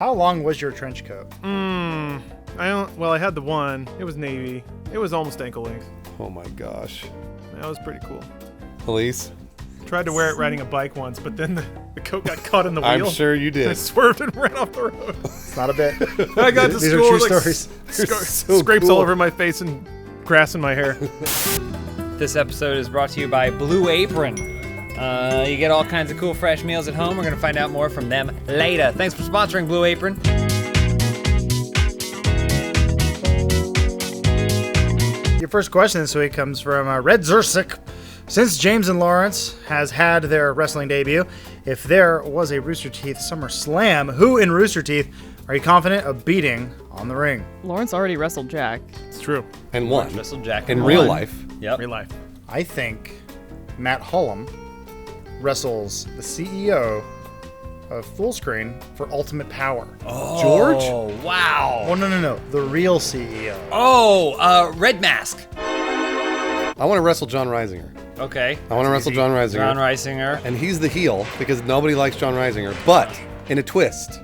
How long was your trench coat? I had the one. It was navy. It was almost ankle length. Oh my gosh. That was pretty cool. Elise? Tried to wear it riding a bike once, but then the coat got caught in the wheel. I'm sure you did. I swerved and ran off the road. It's not a bit. I got to These school are true like stories. scrapes all over my face and grass in my hair. This episode is brought to you by Blue Apron. You get all kinds of cool fresh meals at home. We're going to find out more from them later. Thanks for sponsoring Blue Apron. Your first question this week comes from Red Zersic. Since James and Lawrence has had their wrestling debut, if there was a Rooster Teeth SummerSlam, who in Rooster Teeth are you confident of beating on the ring? Lawrence already wrestled Jack. It's true. And won. Wrestled Jack In real life. Yep. Real life. I think Matt Hullum wrestles the CEO of Fullscreen for Ultimate Power. George? Oh, wow. Oh, no. The real CEO. Oh, Red Mask. I want to wrestle John Reisinger. Okay. I want to wrestle John Reisinger. John Reisinger. And he's the heel because nobody likes John Reisinger. But in a twist,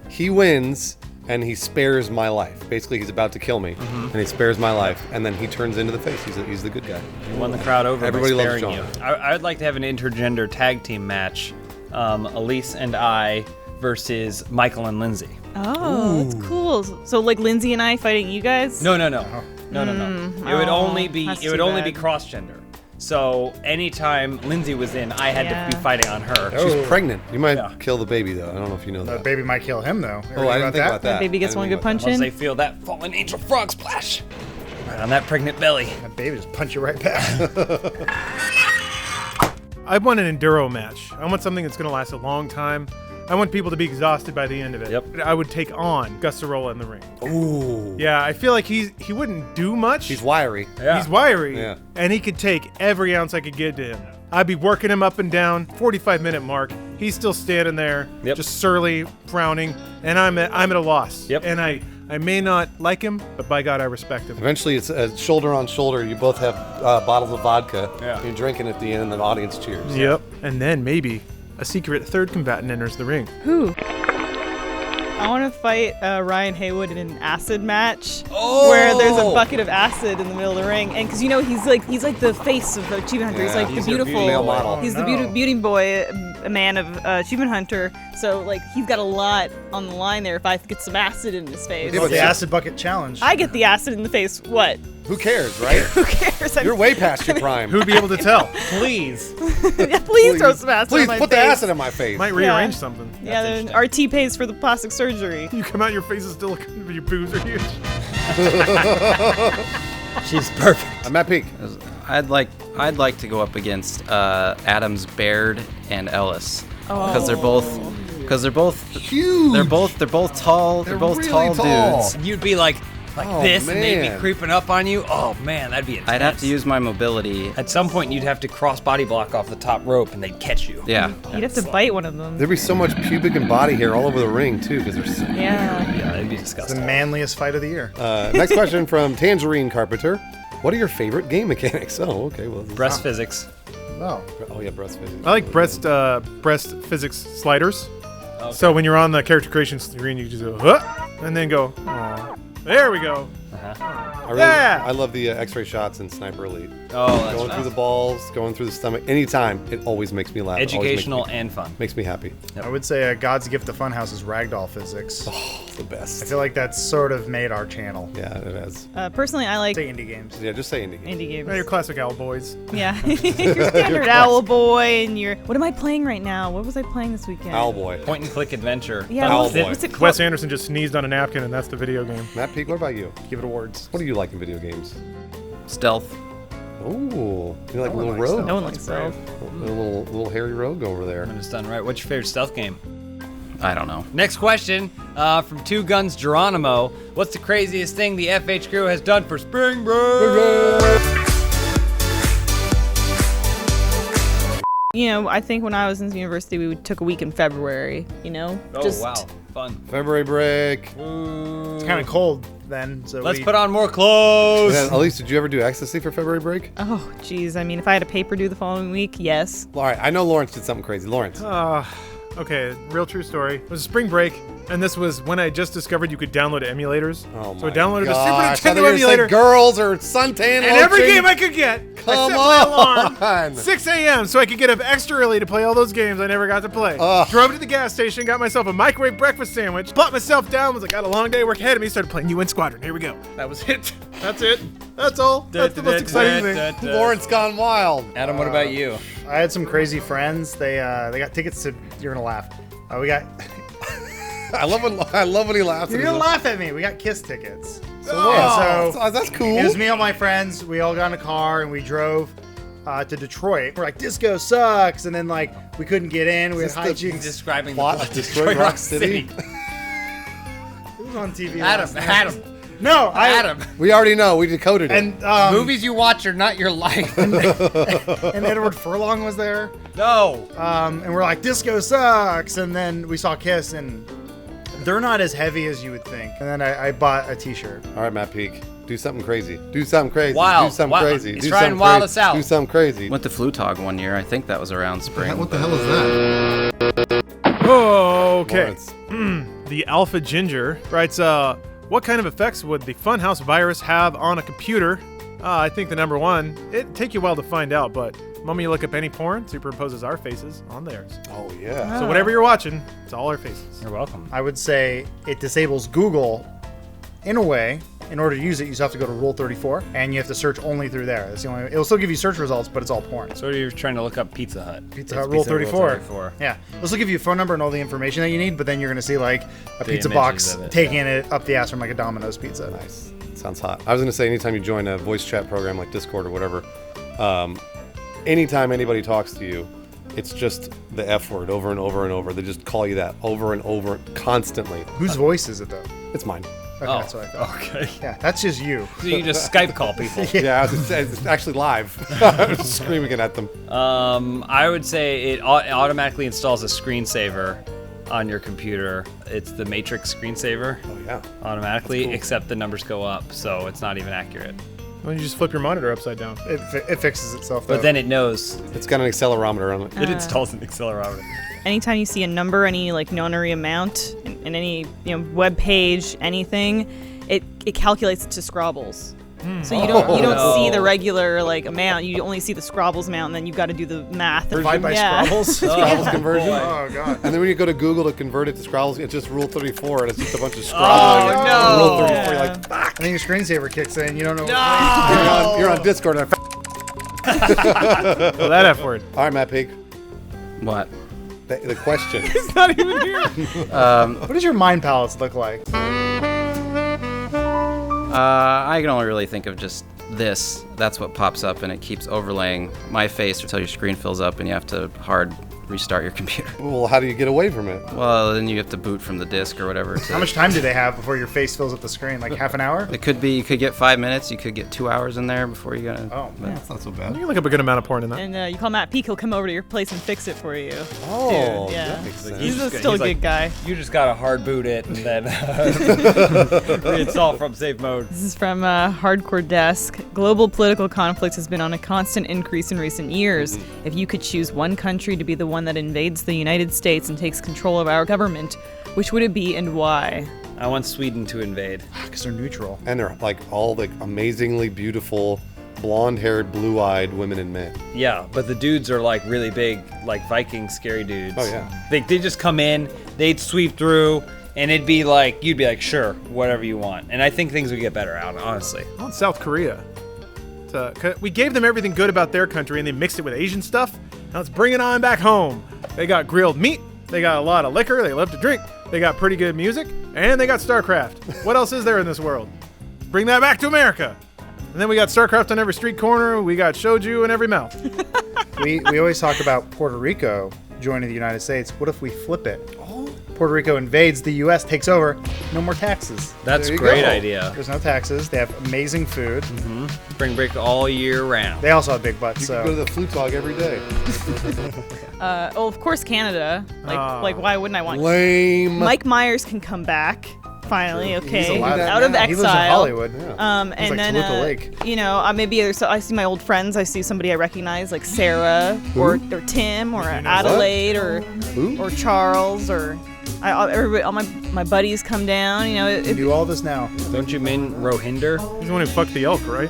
he wins and he spares my life. Basically, he's about to kill me, and he spares my life, and then he turns into the face. He's the good guy. You won the crowd over Everybody by loves sparing John. you. I would like to have an intergender tag team match. Elise and I versus Michael and Lindsay. Oh, that's cool. So like Lindsay and I fighting you guys? No. It would only be that's be too bad. cross-gender. So anytime Lindsay was in, I had to be fighting on her. She's pregnant. You might Yeah. kill the baby, though. I don't know if you know The that. baby might kill him, though. Oh, I didn't think about that. Baby gets I one didn't good think about punch Once in. they feel that fallen angel frog splash right on that pregnant belly. That baby just punch you right back. I want an enduro match. I want something that's going to last a long time. I want people to be exhausted by the end of it. Yep. I would take on Gustarola in the ring. Ooh. Yeah, I feel like he wouldn't do much. He's wiry. Yeah. He's wiry, Yeah. and he could take every ounce I could get to him. I'd be working him up and down, 45-minute mark. He's still standing there, Yep. just surly, frowning, and I'm at a loss. Yep. And I may not like him, but by God, I respect him. Eventually, it's shoulder on shoulder. You both have bottles of vodka. Yeah. You're drinking at the end, and the audience cheers. Yep. And then maybe a secret third combatant enters the ring. Who? I want to fight Ryan Haywood in an acid match Oh! where there's a bucket of acid in the middle of the ring, and because he's like the face of Achievement Hunter. He's Yeah, like he's the your beautiful male model. He's Oh, the no. beauty boy, a man of Achievement Hunter. So like he's got a lot on the line there. If I get some acid in his face, It's the acid bucket challenge. I get the acid in the face. What? Who cares, right? Who cares? You're way past your prime. Who'd be able to tell? Please. Yeah, please throw some acid Please on my put face. the acid in my face. Might rearrange something. Yeah, then RT pays for the plastic surgery. You come out, your face is still looking, your boobs are huge. She's perfect. I'm Matt Peak. I'd like to go up against Adams, Baird, and Ellis because they're both Huge. they're both tall. They're both really tall tall. dudes. You'd be like Oh, this, and they'd be man. creeping up on you. Oh man, that'd be intense. I'd have to use my mobility. At some point, you'd have to cross body block off the top rope, and they'd catch you. Yeah. You'd have to bite one of them. There'd be so much pubic and body hair all over the ring, too, because there's... Yeah. Yeah, that'd be the disgusting. manliest fight of the year. Next question from Tangerine Carpenter. What are your favorite game mechanics? Oh, okay. Well, Breast physics. Oh. Oh, yeah, breast physics. I like breast physics sliders. So when you're on the character creation screen, you just go, huh, and then go, aw. There we go. I love the X-ray shots in Sniper Elite. Oh, that's Going fun. through the balls, going through the stomach. Anytime, it always makes me laugh. It always Educational and fun. makes me happy. I would say God's gift to Funhouse is ragdoll physics. The best. I feel like that's sort of made our channel. Yeah, it is. Personally, I like Say indie games. Yeah, just say indie. indie games. Your classic owl boys. Yeah. Your standard Owl Boy and your... What am I playing right now? What was I playing this weekend? Owlboy. Point and click adventure. Yeah, Owl what's Boy. what's it called? Wes Anderson just sneezed on a napkin, and that's the video game. Matt Peak, what about you? Give it awards. What do you like in video games? Stealth. Ooh, you like No Little one likes Rogue? that. No one likes stealth. A little hairy rogue over there. When it's done right. What's your favorite stealth game? I don't know. Next question from Two Guns Geronimo. What's the craziest thing the FH crew has done for spring break? You know, I think when I was in university, we took a week in February, you know? Oh, wow. Fun. February break. It's kind of cold then, so Let's we, put on more clothes. And then, Elise, did you ever do ecstasy for February break? Oh, geez. I mean, if I had a paper due the following week, yes. All right, I know Lawrence did something crazy. Lawrence. Okay, real true story. It was a spring break. And this was when I just discovered you could download emulators. Oh So I my downloaded gosh. a Super I thought you Nintendo were gonna say emulator. girls or suntan And every lotion. game I could get, I Come set my alarm on. 6 a.m. so I could get up extra early to play all those games I never got to play. Ugh. Drove to the gas station, got myself a microwave breakfast sandwich, plopped myself down, was like, got a long day of work ahead of me, started playing UN Squadron. Here we go. That was it. That's it. That's all. That's the most exciting thing. Lawrence gone wild. Adam, what about you? I had some crazy friends. They got tickets to. You're gonna laugh. We got. I love when he laughs. You're gonna laugh at me. We got Kiss tickets. Oh, So that's cool. it was me and my friends. We all got in a car and we drove to Detroit. We're like, disco sucks, and then like we couldn't get in. We had hijinks. Describing Plot the of Detroit Rock City. It was on TV. Adam, last night. Adam, No, Adam. We already know. We decoded it. And Movies you watch are not your life. and Edward Furlong was there. No. And we're like, disco sucks. And then we saw Kiss, and they're not as heavy as you would think. And then I bought a T-shirt. All right, Matt Peak. Do something crazy. Do something crazy. Wild. Do something Wild. crazy. He's Do trying something wild crazy. us out. Do something crazy. Went to Flutog one year. I think that was around spring. What the hell is that? Oh, okay. Lawrence. The Alpha Ginger writes, what kind of effects would the Funhouse virus have on a computer? I think the number one, it'd take you a while to find out, but the moment you look up any porn, superimposes our faces on theirs. Oh, yeah. So whatever you're watching, it's all our faces. You're welcome. I would say it disables Google in a way. In order to use it, you just have to go to Rule 34, and you have to search only through there. That's the only. It'll still give you search results, but it's all porn. So you're trying to look up Pizza Hut. Pizza It's Hut Rule Pizza Hut 34. Yeah, it'll still give you a phone number and all the information that you need, but then you're gonna see like a The pizza images box of it, taking it up the ass from like a Domino's pizza. Nice. Sounds hot. I was going to say, anytime you join a voice chat program like Discord or whatever, anytime anybody talks to you, it's just the F word over and over and over. They just call you that over and over constantly. Whose voice is it though? It's mine. Okay, that's what I thought. Okay. Yeah, that's just you. So you just Skype call people. Yeah, it's actually live. I was screaming at them. I would say it automatically installs a screensaver on your computer. It's the Matrix screensaver Oh, yeah. automatically, except the numbers go up, so it's not even accurate. Why don't you just flip your monitor upside down? It fixes itself though. But then it knows. It's got an accelerometer on it. It installs an accelerometer. Anytime you see a number, any like nonary amount in any web page, anything, it calculates it to Scrabbles. So you don't see the regular like amount. You only see the Scrabbles amount, and then you've got to do the math. Divide by Yeah. Scrabbles. Scrabbles conversion. Oh god. And then when you go to Google to convert it to Scrabbles, it's just Rule 34, and it's just a bunch of Scrabbles. Oh, Like, no. Rule 34, you're like, And then your screensaver kicks in. You don't know. you're on Discord. And Oh, that F word. All right, Matt Peak. What? The question. It's not even here. What does your mind palace look like? I can only really think of just this. That's what pops up, and it keeps overlaying my face until your screen fills up, and you have to hard restart your computer. Well, how do you get away from it? Well, then you have to boot from the disk or whatever. How much time do they have before your face fills up the screen? Like half an hour? It could be, you could get 5 minutes, you could get 2 hours in there before you gotta. Oh, but- That's not so You bad. can look up a good amount of porn in that. And you call Matt Peak, he'll come over to your place and fix it for you. Oh, yeah. that makes sense. He's just still a he's like- good guy. You just gotta hard boot it and then reinstall from safe mode. This is from Hardcore Desk. Global political conflict has been on a constant increase in recent years. If you could choose one country to be the one that invades the United States and takes control of our government, which would it be and why? I want Sweden to invade. because they're neutral. And they're like all the amazingly beautiful, blonde-haired, blue-eyed women and men. Yeah, but the dudes are like really big, like Viking scary dudes. Oh, yeah. They just come in, they'd sweep through, and it'd be like, you'd be like, sure, whatever you want. And I think things would get better out, honestly. I want South Korea. We gave them everything good about their country, and they mixed it with Asian stuff. Now let's bring it on back home. They got grilled meat. They got a lot of liquor. They love to drink. They got pretty good music, and they got StarCraft. What else is there in this world? Bring that back to America. And then we got StarCraft on every street corner. We got shoju in every mouth. we always talk about Puerto Rico joining the United States. What if we flip it? Puerto Rico invades, the U.S. takes over, no more taxes. That's a There you great go. idea. There's no taxes. They have amazing food. Spring break all year round. They also have big butts. You So can go to the flute dog every day. Of course, Canada. Like why wouldn't I want? Lame. Mike Myers can come back finally. Okay, He's allowed out of He lives in exile. Hollywood. And like then Toluca Lake. maybe I see my old friends. I see somebody I recognize, like Sarah or Tim or Adelaide or Who? Charles or Everybody, all my buddies come down. You know, You do all this now. Don't you mean Rohinder? He's the one who fucked the elk, right?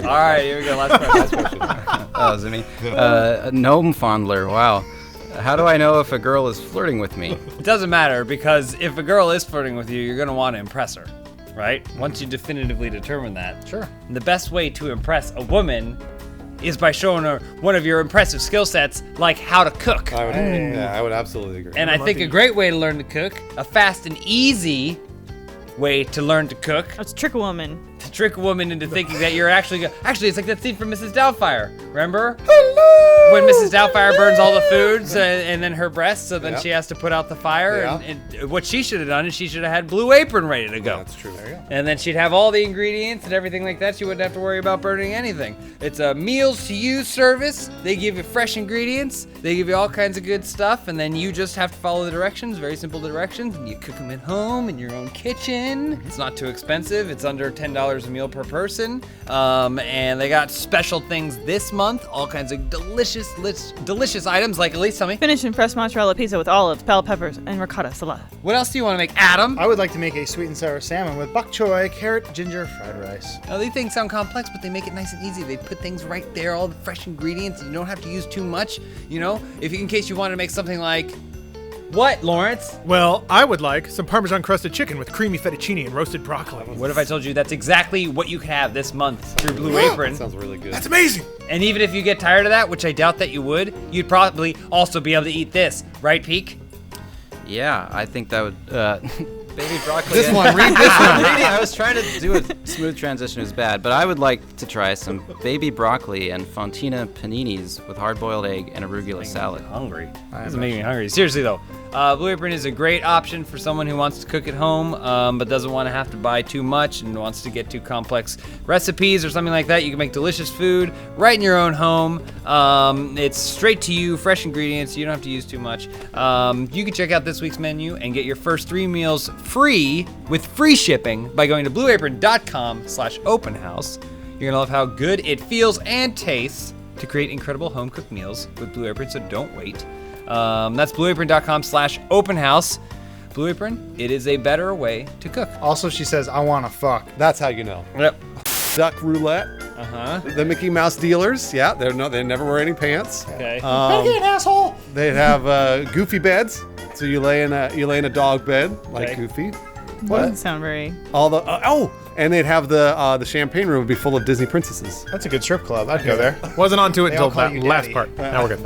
All right, here we go. Last question. Oh, is it me? A gnome fondler. Wow. How do I know if a girl is flirting with me? It doesn't matter, because if a girl is flirting with you, you're going to want to impress her, right? Once you definitively determine that. Sure. And the best way to impress a woman is by showing her one of your impressive skill sets, like how to cook. I would absolutely agree. And I think a great way to learn to cook, a fast and easy way to learn to cook, let's trick a woman. to trick a woman into thinking that you're actually it's like that scene from Mrs. Doubtfire. Remember? Hello! When Mrs. Doubtfire burns all the foods and then her breasts, so then Yep. she has to put out the fire. Yeah. And what she should have done is she should have had Blue Apron ready to go. That's true. There you go. And then she'd have all the ingredients and everything like that. She wouldn't have to worry about burning anything. It's a meals to use service. They give you fresh ingredients. They give you all kinds of good stuff. And then you just have to follow the directions, very simple directions. And you cook them at home in your own kitchen. It's not too expensive. It's under $10 a meal per person. And they got special things this month. All kinds of delicious items. Like, Elise, tell me. Finish in fresh mozzarella pizza with olives, bell peppers, and ricotta salad. What else do you want to make, Adam? I would like to make a sweet and sour salmon with bok choy, carrot, ginger, fried rice. Now, these things sound complex, but they make it nice and easy. They put things right there, all the fresh ingredients. You don't have to use too much, you know? In case you want to make something like... What, Lawrence? Well, I would like some Parmesan crusted chicken with creamy fettuccine and roasted broccoli. What if I told you that's exactly what you can have this month through Blue Apron? That sounds really good. That's amazing! And even if you get tired of that, which I doubt that you would, you'd probably also be able to eat this, right, Peak? Yeah, I think that would. Baby broccoli. This one, read this one. I was trying to do a smooth transition. It was bad, but I would like to try some baby broccoli and fontina paninis with hard-boiled egg and arugula salad. Hungry. This is making me hungry. Seriously though, Blue Apron is a great option for someone who wants to cook at home, but doesn't want to have to buy too much and wants to get too complex recipes or something like that. You can make delicious food right in your own home. It's straight to you, fresh ingredients. You don't have to use too much. You can check out this week's menu and get your first 3 meals free with free shipping by going to blueapron.com/openhouse. You're gonna love how good it feels and tastes to create incredible home cooked meals with Blue Apron, so don't wait. That's blueapron.com/openhouse. Blue Apron, it is a better way to cook. Also, she says, I want to fuck. That's how you know. Yep. Duck roulette. Uh-huh. The Mickey Mouse dealers. Yeah, they never wear any pants. Okay. Asshole! They have goofy beds. So you lay in a dog bed like Okay. Goofy. Doesn't sound very. All the and they'd have the champagne room would be full of Disney princesses. That's a good strip club. I'd go there. Wasn't onto it They all until call that you last daddy. part. Now we're good.